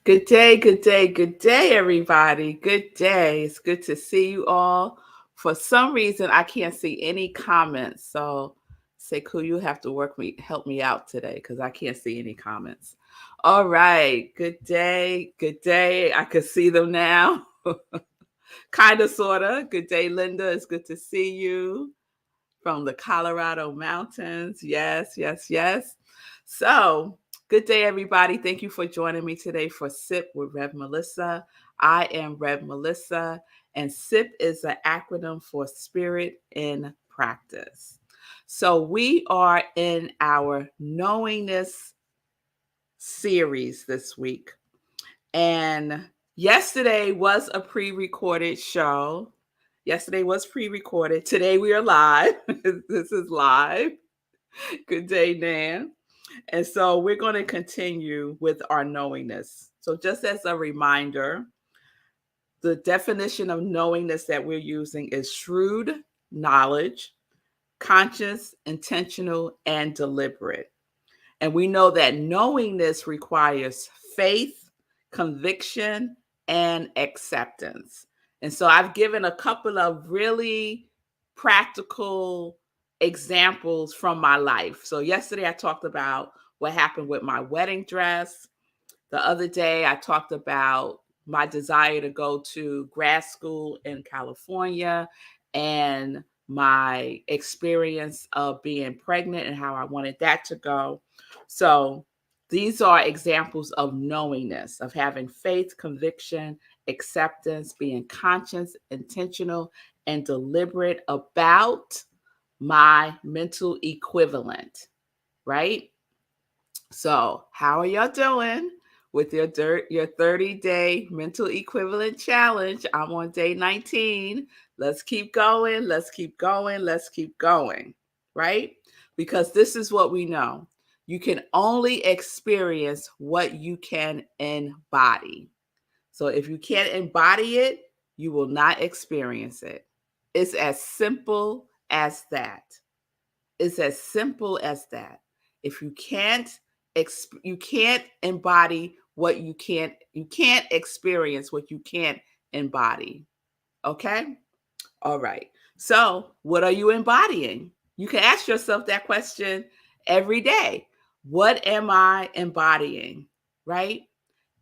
Good day, good day, good day, everybody. Good day. It's good to see you all. For some reason, I can't see any comments. So, Sekou, you have to help me out today because I can't see any comments. All right. Good day. Good day. I can see them now. Kind of, sort of. Good day, Linda. It's good to see you from the Colorado mountains. Yes, yes, yes. So, good day, everybody. Thank you for joining me today for Sip with Rev Melissa. I am Rev Melissa, and SIP is an acronym for Spirit in Practice. So, we are in our Knowiness series this week. And yesterday was a pre-recorded show. Yesterday was pre-recorded. Today we are live. This is live. Good day, Nan. And so we're going to continue with our knowingness. So just as a reminder, the definition of knowingness that we're using is shrewd knowledge, conscious, intentional, and deliberate. And we know that knowingness requires faith, conviction, and acceptance. And so I've given a couple of really practical examples from my life. So yesterday I talked about what happened with my wedding dress. The other day I talked about my desire to go to grad school in California and my experience of being pregnant and how I wanted that to go. So these are examples of knowingness, of having faith, conviction, acceptance, being conscious, intentional, and deliberate about my mental equivalent, right? So how are y'all doing with your 30-day mental equivalent challenge? I'm on day 19. Let's keep going. Let's keep going. Let's keep going, right? Because this is what we know. You can only experience what you can embody. So if you can't embody it, you will not experience it. It's as simple as that. It's as simple as that. If you can't embody what you can't experience what you can't embody. Okay? All right. So, what are you embodying? You can ask yourself that question every day. What am I embodying? Right?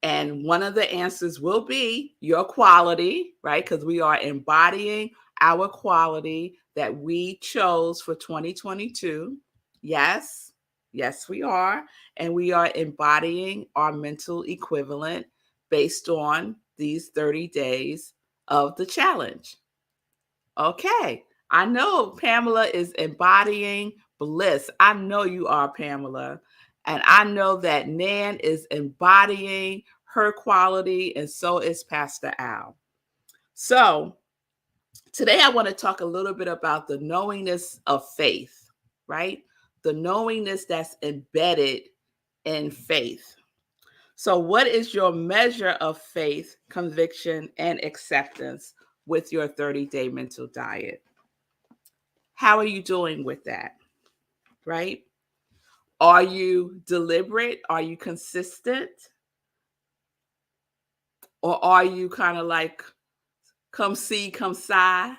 And one of the answers will be your quality, right? Because we are embodying our quality that we chose for 2022. Yes, yes, we are. And we are embodying our mental equivalent based on these 30 days of the challenge. Okay. I know Pamela is embodying bliss. I know you are, Pamela. And I know that Nan is embodying her quality, and so is Pastor Al. So today I want to talk a little bit about the knowingness of faith, right? The knowingness that's embedded in faith. So, what is your measure of faith, conviction, and acceptance with your 30-day mental diet? How are you doing with that? Right? Are you deliberate? Are you consistent? Or are you kind of like, come see, come sigh?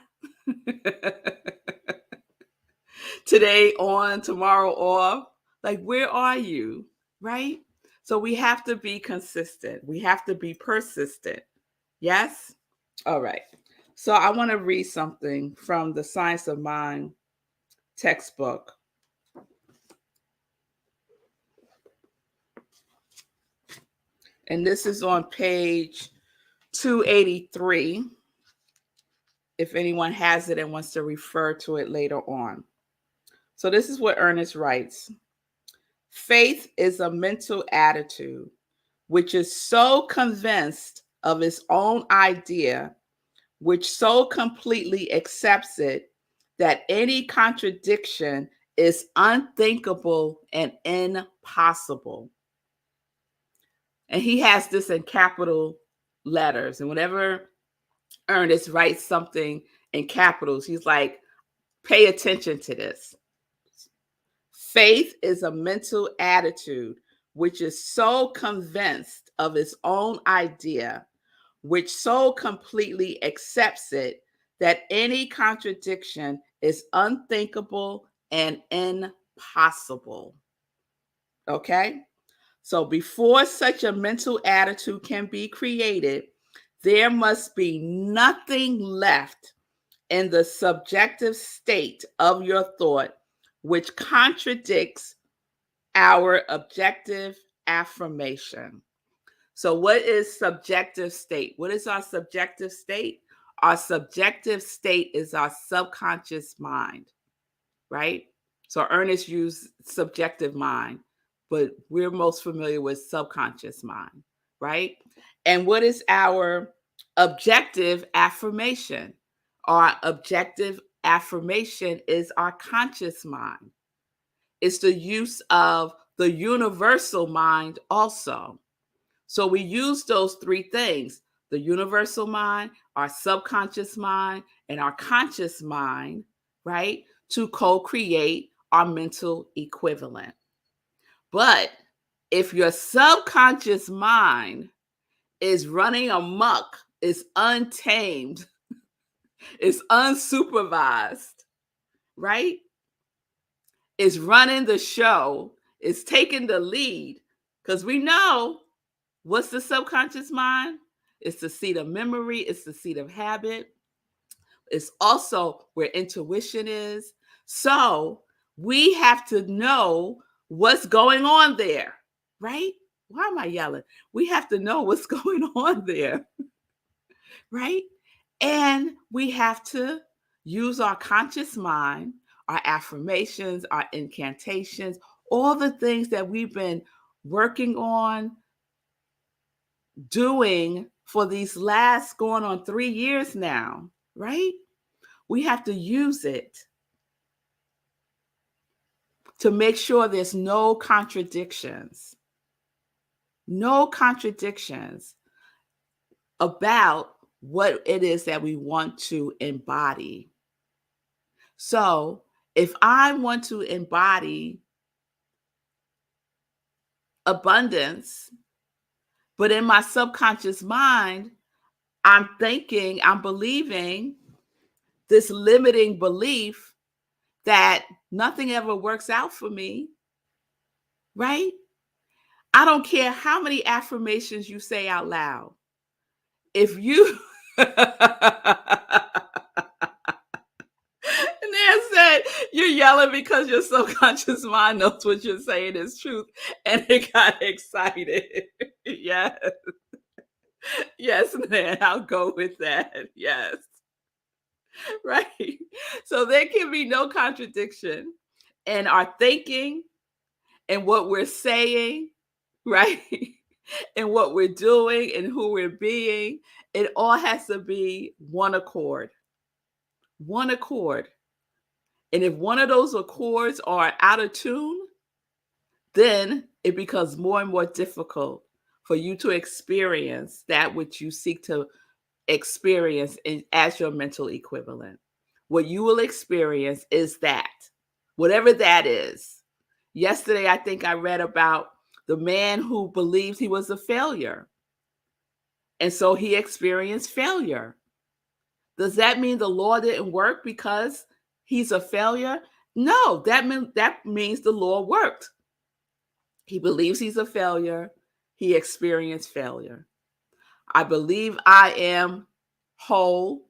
Today on, tomorrow off? Like, where are you? Right? So we have to be consistent. We have to be persistent. Yes? All right. So I want to read something from the Science of Mind textbook. And this is on page 283, if anyone has it and wants to refer to it later on. So this is what Ernest writes. Faith is a mental attitude which is so convinced of its own idea, which so completely accepts it, that any contradiction is unthinkable and impossible. And he has this in capital letters. And whenever Ernest writes something in capitals, he's like, pay attention to this. Faith is a mental attitude which is so convinced of its own idea, which so completely accepts it, that any contradiction is unthinkable and impossible. Okay? So before such a mental attitude can be created, there must be nothing left in the subjective state of your thought which contradicts our objective affirmation. So, what is subjective state? What is our subjective state? Our subjective state is our subconscious mind, right? So, Ernest used subjective mind, but we're most familiar with subconscious mind, right? And what is our objective affirmation? Our objective affirmation is our conscious mind. It's the use of the universal mind also. So we use those three things: the universal mind, our subconscious mind, and our conscious mind, right, to co create our mental equivalent. But if your subconscious mind is running amok, is untamed, is unsupervised, right, is running the show, is taking the lead, because we know what's the subconscious mind? It's the seat of memory, it's the seat of habit. It's also where intuition is. So we have to know what's going on there, right? Why am I yelling? We have to know what's going on there, right? And we have to use our conscious mind, our affirmations, our incantations, all the things that we've been working on doing for these last going on 3 years now, right? We have to use it to make sure there's no contradictions about what it is that we want to embody. So if I want to embody abundance, but in my subconscious mind, I'm thinking, I'm believing this limiting belief that nothing ever works out for me, right? I don't care how many affirmations you say out loud. If you Nan said, you're yelling because your subconscious mind knows what you're saying is truth, and it got excited. Yes. Yes, Nan, I'll go with that. Yes. Right. So there can be no contradiction in our thinking and what we're saying, right? And what we're doing and who we're being. It all has to be one accord. One accord. And if one of those accords are out of tune, then it becomes more and more difficult for you to experience that which you seek to experience as your mental equivalent. What you will experience is that, whatever that is. Yesterday, I think I read about the man who believed he was a failure. And so he experienced failure. Does that mean the law didn't work because he's a failure? No, that means the law worked. He believes he's a failure. He experienced failure. I believe I am whole.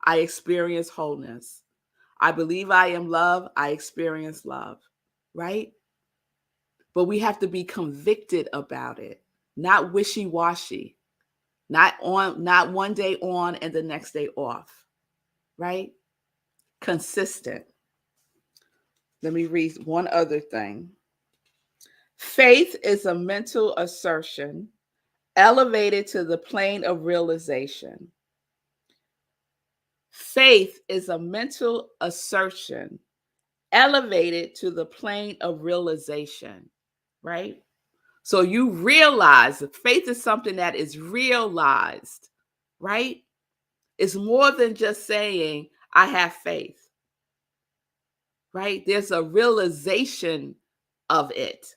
I experience wholeness. I believe I am love. I experience love, right? But we have to be convicted about it, not wishy-washy, not one day on and the next day off, right? Consistent. Let me read one other thing. Faith is a mental assertion elevated to the plane of realization. Faith is a mental assertion elevated to the plane of realization, right? So you realize that faith is something that is realized, right? It's more than just saying, I have faith, right? There's a realization of it.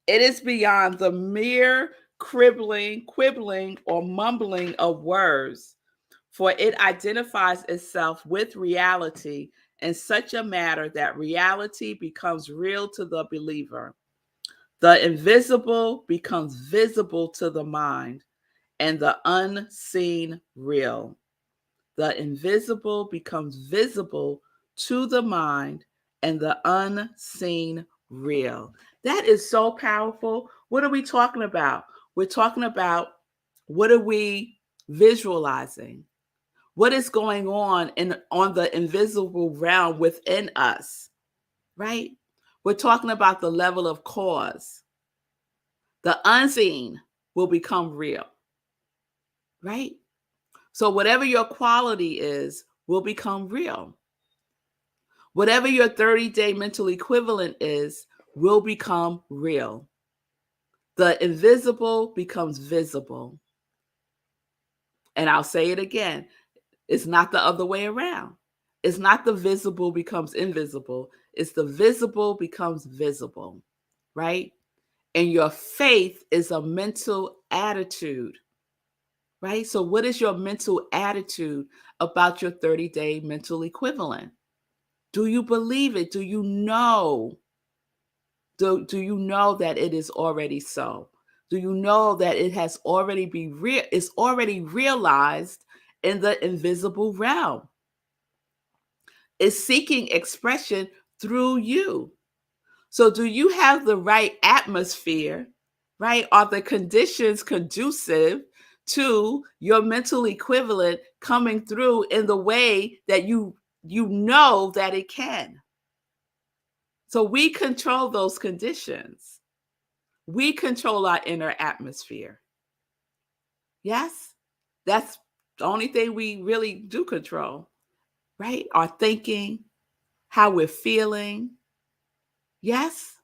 It is beyond the mere quibbling, or mumbling of words, for it identifies itself with reality in such a manner that reality becomes real to the believer. The invisible becomes visible to the mind, and the unseen real. The invisible becomes visible to the mind, and the unseen real. That is so powerful. What are we talking about? We're talking about, what are we visualizing? What is going on the invisible realm within us, right? We're talking about the level of cause. The unseen will become real, right? So whatever your quality is will become real. Whatever your 30-day mental equivalent is will become real. The invisible becomes visible. And I'll say it again. It's not the other way around. It's not the visible becomes invisible. It's the visible becomes visible, right? And your faith is a mental attitude, right? So what is your mental attitude about your 30-day mental equivalent? Do you believe it? Do you know? Do you know that it is already so? Do you know that it has already it's already realized in the invisible realm? It's seeking expression through you. So do you have the right atmosphere, right? Are the conditions conducive to your mental equivalent coming through in the way that you know that it can? So we control those conditions. We control our inner atmosphere. Yes? That's the only thing we really do control, right? Our thinking, how we're feeling. Yes?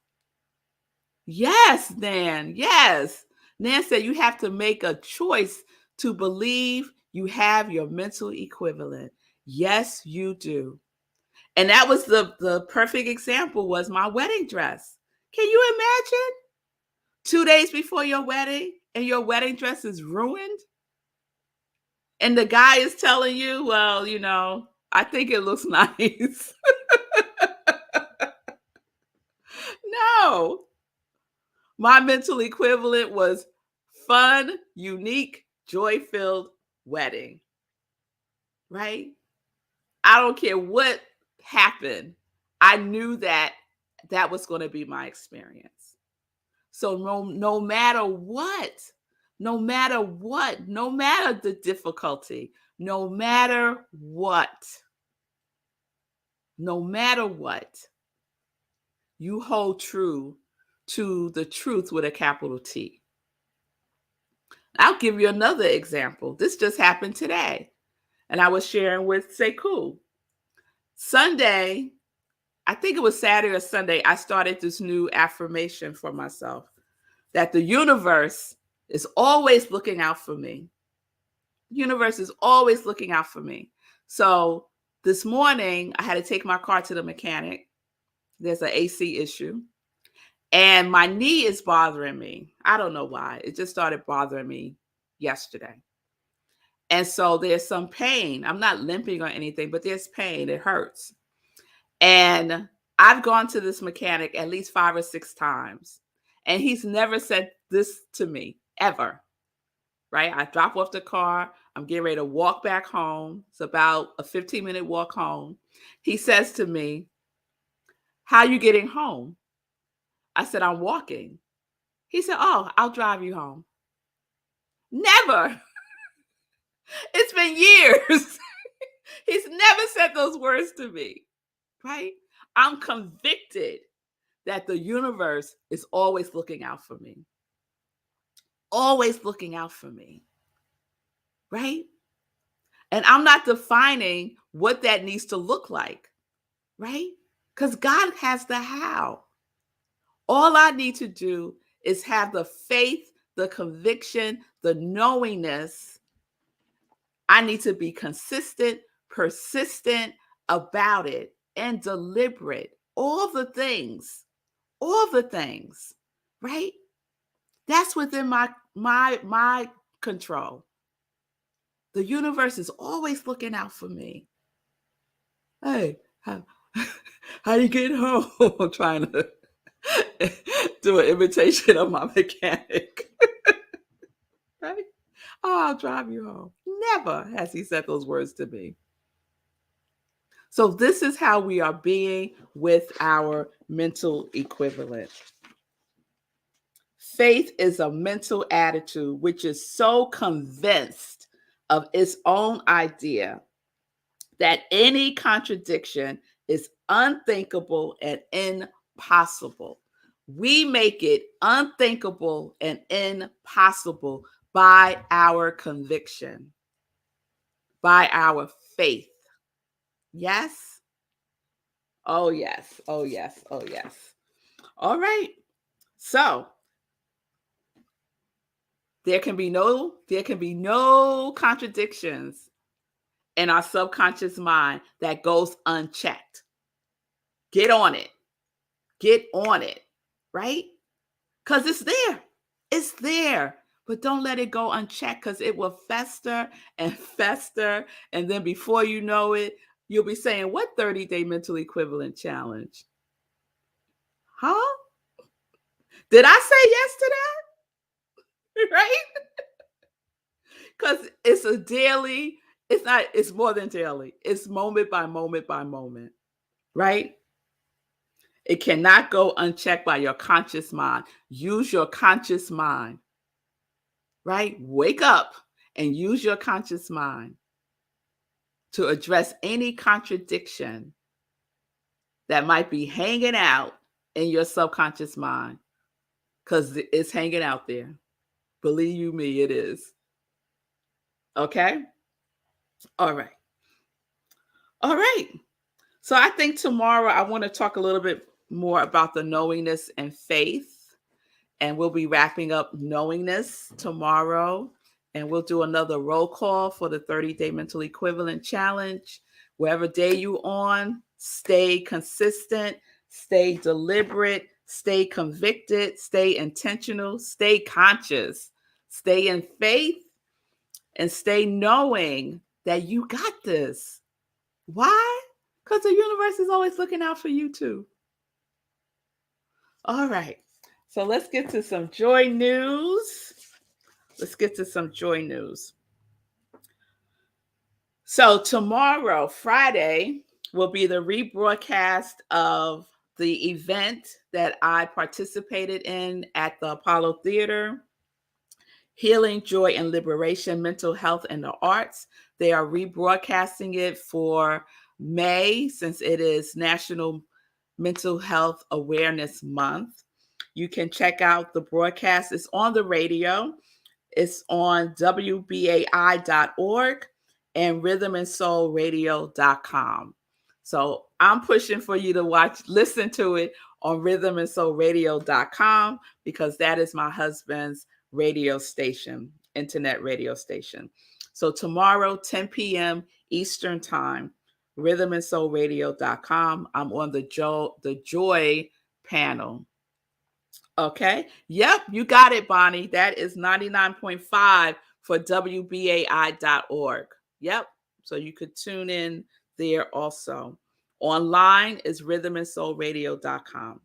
Yes, Nan. Yes. Nan said you have to make a choice to believe you have your mental equivalent. Yes, you do. And that was the perfect example was my wedding dress. Can you imagine? 2 days before your wedding and your wedding dress is ruined? And the guy is telling you, well, I think it looks nice. No. My mental equivalent was fun, unique, joy-filled wedding, right? I don't care what happened. I knew that that was going to be my experience. So no matter what, no matter what, no matter the difficulty, no matter what, you hold true to the truth with a capital T. I'll give you another example. This just happened today. And I was sharing with Sekou. Sunday, I think it was Saturday or Sunday, I started this new affirmation for myself that the universe is always looking out for me. The universe is always looking out for me. So this morning, I had to take my car to the mechanic. There's an AC issue. And my knee is bothering me. I don't know why. It just started bothering me yesterday. And so there's some pain. I'm not limping or anything, but there's pain. It hurts. And I've gone to this mechanic at least 5 or 6 times. And he's never said this to me, ever. Right? I drop off the car. I'm getting ready to walk back home. It's about a 15-minute walk home. He says to me, "How are you getting home?" I said, "I'm walking." He said, "Oh, I'll drive you home." Never. It's been years. He's never said those words to me, right? I'm convicted that the universe is always looking out for me. Always looking out for me, right? And I'm not defining what that needs to look like, right? Because God has the how. All I need to do is have the faith, the conviction, the knowingness. I need to be consistent, persistent about it, and deliberate. All the things, right? That's within my control. The universe is always looking out for me. Hey, how do you get home? I'm trying to do an imitation of my mechanic. Right? Oh, I'll drive you home. Never has he said those words to me. So this is how we are being with our mental equivalent. Faith is a mental attitude which is so convinced of its own idea that any contradiction is unthinkable and impossible. We make it unthinkable and impossible by our conviction, by our faith. Yes? Oh, yes. Oh, yes. Oh, yes. All right. So there can be no contradictions in our subconscious mind that goes unchecked. Get on it. Get on it, right? Because it's there. It's there. But don't let it go unchecked because it will fester and fester. And then before you know it, you'll be saying, what 30-day mental equivalent challenge? Huh? Did I say yes to that? Right? Because it's a daily, it's more than daily. It's moment by moment by moment, right? It cannot go unchecked by your conscious mind. Use your conscious mind, right? Wake up and use your conscious mind to address any contradiction that might be hanging out in your subconscious mind because it's hanging out there. Believe you me, it is. Okay? All right. All right. So I think tomorrow I want to talk a little bit more about the knowingness and faith. And we'll be wrapping up knowingness tomorrow. And we'll do another roll call for the 30-day mental equivalent challenge. Wherever day you on, stay consistent, stay deliberate, stay convicted, stay intentional, stay conscious, stay in faith, and stay knowing that you got this. Why? Because the universe is always looking out for you too. All right. So let's get to some joy news. So tomorrow, Friday, will be the rebroadcast of the event that I participated in at the Apollo Theater, Healing, Joy, and Liberation, Mental Health, and the Arts. They are rebroadcasting it for May since it is National Mental Health Awareness Month. You can check out the broadcast. It's on the radio. It's on WBAI.org and rhythmandsoulradio.com. So I'm pushing for you to listen to it on rhythmandsoulradio.com because that is my husband's radio station, internet radio station. So tomorrow, 10 p.m. Eastern Time, rhythmandsoulradio.com. I'm on the Joy panel. Okay. Yep, you got it, Bonnie. That is 99.5 for WBAI.org. Yep. So you could tune in there also. Online is rhythmandsoulradio.com.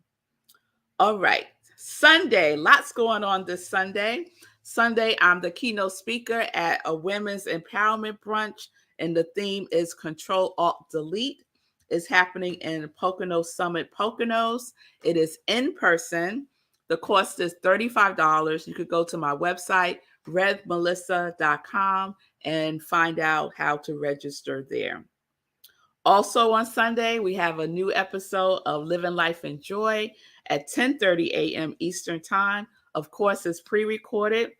All right. Sunday, lots going on this Sunday. Sunday, I'm the keynote speaker at a women's empowerment brunch, and the theme is Control Alt Delete. It's happening in Pocono Summit, Poconos. It is in person. The cost is $35. You could go to my website, revmelissa.com, and find out how to register there. Also on Sunday, we have a new episode of Living Life in Joy at 10:30 a.m. Eastern Time. Of course, it's pre-recorded.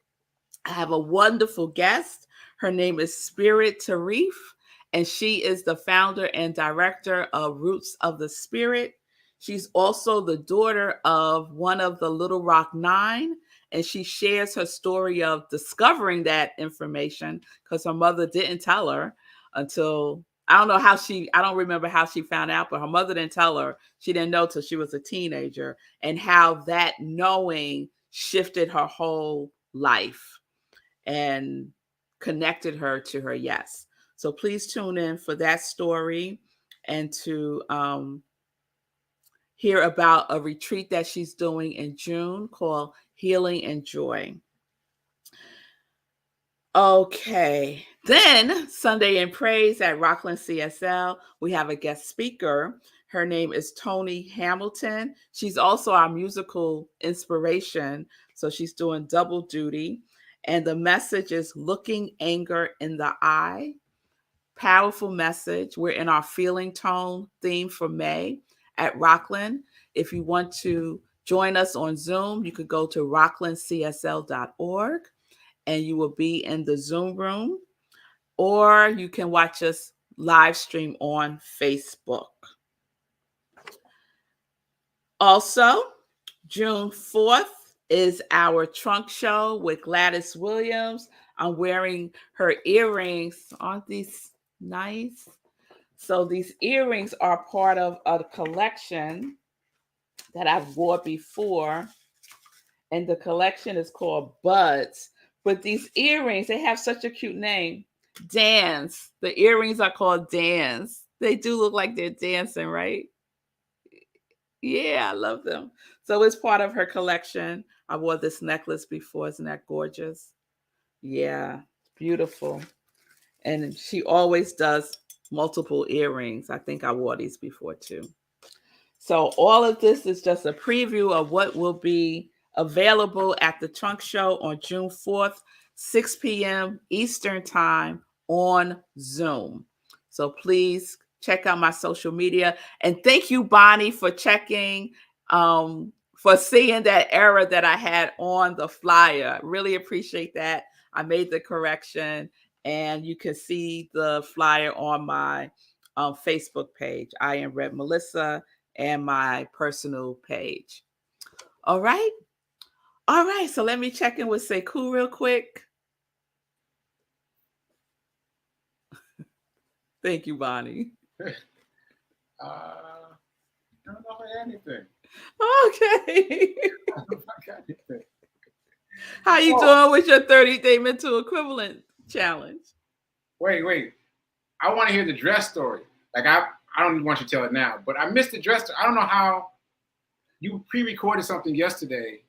I have a wonderful guest. Her name is Spirit Tarif, and she is the founder and director of Roots of the Spirit. She's also the daughter of one of the Little Rock Nine, and she shares her story of discovering that information because her mother didn't tell her until I don't know how I don't remember how she found out, but her mother didn't tell her. She didn't know till she was a teenager, and how that knowing shifted her whole life and connected her to her yes. So please tune in for that story and to hear about a retreat that she's doing in June called Healing and Joy. Okay. Then Sunday in Praise at Rockland CSL, we have a guest speaker. Her name is Tony Hamilton. She's also our musical inspiration. So she's doing double duty. And the message is looking anger in the eye. Powerful message. We're in our feeling tone theme for May at Rockland. If you want to join us on Zoom, you could go to rocklandcsl.org and you will be in the Zoom room, or you can watch us live stream on Facebook. Also, June 4th is our trunk show with Gladys Williams. I'm wearing her earrings. Aren't these nice? So these earrings are part of a collection that I've wore before. And the collection is called Buds. But these earrings, they have such a cute name. Dance. The earrings are called Dance. They do look like they're dancing, right? Yeah, I love them. So it's part of her collection. I wore this necklace before. Isn't that gorgeous? Yeah, beautiful. And she always does multiple earrings. I think I wore these before too. So all of this is just a preview of what will be available at the Trunk Show on June 4th, 6 p.m. Eastern Time on Zoom. So please check out my social media. And thank you, Bonnie, for checking, for seeing that error that I had on the flyer. Really appreciate that. I made the correction, and you can see the flyer on my Facebook page. I am Red Melissa, and my personal page. All right. All right. So let me check in with Sekou real quick. Thank you, Bonnie. I don't know if I had anything. Okay. I don't know if I got anything. How you doing with your 30-day mental equivalent challenge? Wait. I want to hear the dress story. Like I don't want you to tell it now, but I missed the dress. I don't know how you pre-recorded something yesterday,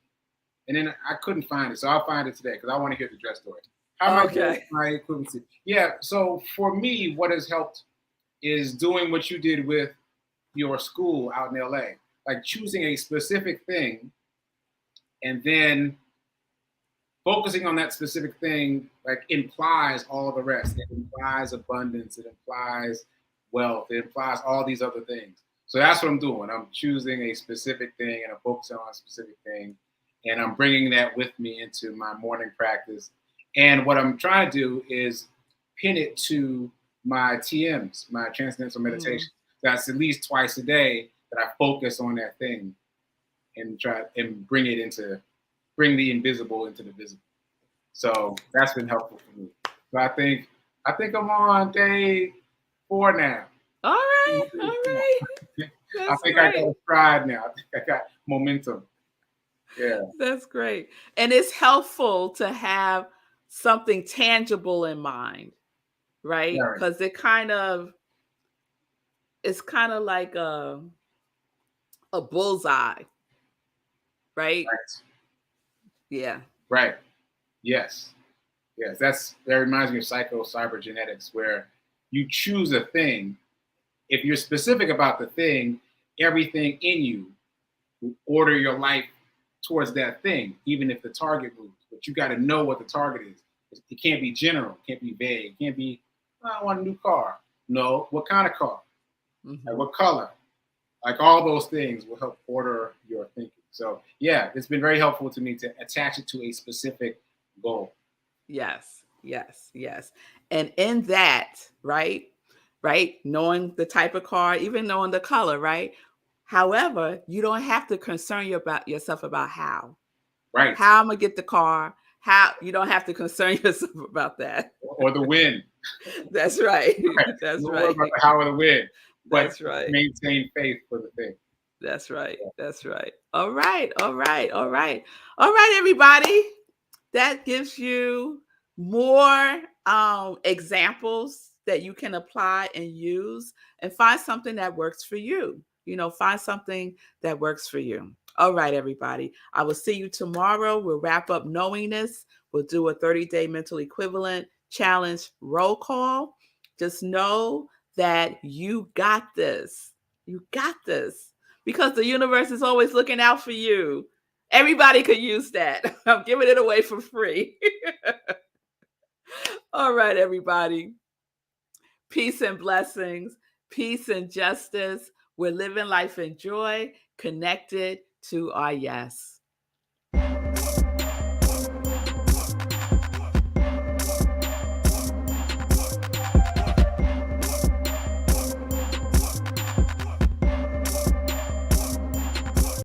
and then I couldn't find it, so I'll find it today because I want to hear the dress story. How am I doing my equivalency? Yeah. So for me, what has helped is doing what you did with your school out in LA, like choosing a specific thing, and then focusing on that specific thing, like implies all the rest. It implies abundance. It implies wealth. It implies all these other things. So that's what I'm doing. I'm choosing a specific thing and I'm focusing on a specific thing. And I'm bringing that with me into my morning practice. And what I'm trying to do is pin it to my TMs, my transcendental meditation. That's at least twice a day that I focus on that thing and try and bring the invisible into the visible. So that's been helpful for me. So I think I'm on day 4 now. All right. I think I got a stride now. I think I got momentum. Yeah. That's great. And it's helpful to have something tangible in mind, right? Because it's kind of like a bullseye, right? Yeah. Right. Yes. That reminds me of cybergenetics, where you choose a thing. If you're specific about the thing, everything in you will order your life towards that thing, even if the target moves. But you got to know what the target is. It can't be general. It can't be vague. It can't be, I want a new car. No, what kind of car? Like what color? Like all those things will help order your thinking. So yeah, it's been very helpful to me to attach it to a specific goal. Yes. And in that, right, knowing the type of car, even knowing the color, right? However, you don't have to concern yourself about how. Right. How I'm going to get the car. How you don't have to concern yourself about that. or the wind. That's right. Right. That's Don't worry right. about the how or the wind, but That's right. maintain faith for the thing. That's right. Yeah. That's right. All right. All right. All right. All right, everybody. That gives you more examples that you can apply and use and find something that works for you. Find something that works for you. All right, everybody. I will see you tomorrow. We'll wrap up Knowiness. We'll do a 30-day mental equivalent challenge roll call. Just know that you got this. You got this because the universe is always looking out for you. Everybody could use that. I'm giving it away for free. All right, everybody. Peace and blessings, peace and justice. We're living life in joy, connected to our yes.